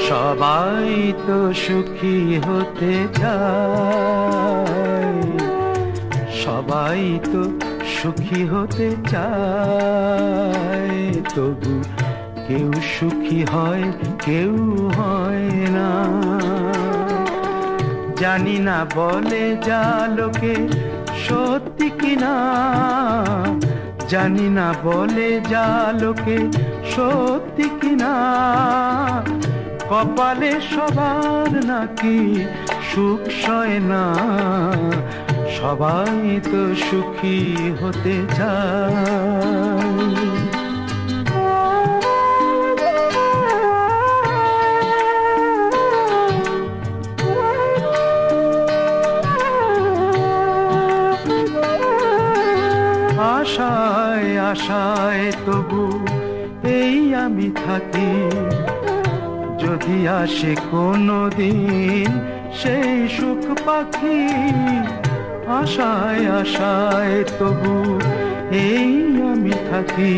সবাই তো সুখী হতে চায়, সবাই তো সুখী হতে চায়, তবু কেউ সুখী হয় কেউ হয় না। জানি না বলে যা লোকে সত্যি কিনা, জানি না বলে যা লোকে সত্যি কিনা, কপালে সবার নাকি সুখ সয় না। সবাই তো সুখী হতে চায়। আশায় আশায় তবু এই আমি থাকি, যদি আসে কোনো দিন সেই সুখ পাখি। আশায় আশায় তবু এই আমি থাকি,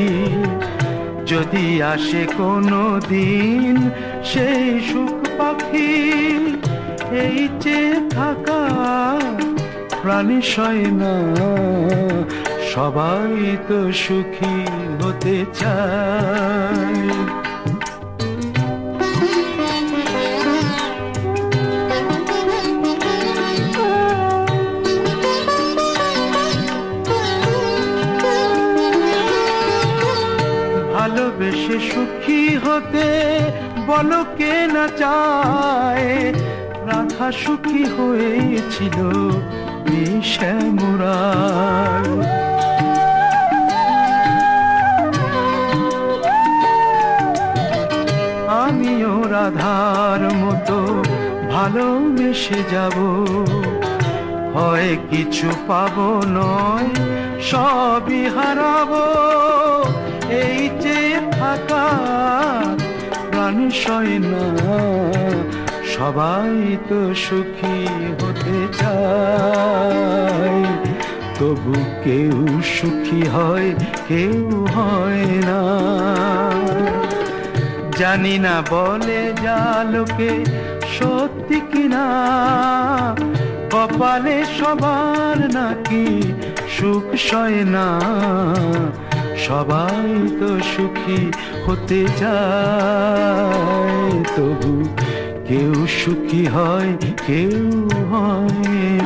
যদি আসে কোনো দিন সেই সুখ পাখি। এই যে থাকা প্রাণী সয় না, সবাই তো সুখী হতে চায়। ভালোবেসে সুখী হতে বলো কে না চায়, রাধা সুখী হয়েছিল শ্যামরায়। আমিও রাধার মতো ভালোবেসে যাব, হয় কিছু পাবো নয় সবই হারাবো। এই যে থাকা প্রাণী সয় না, সবাই তো সুখী হতে চায়, তবু কেউ সুখী হয় কেউ হয় না। জানি না বলে যা লোকে সত্যি কিনা, কপালে সবার নাকি সুখ সয় না। সবাই তো সুখী হতে চায়, তবু কেউ সুখী হয় কেউ হয়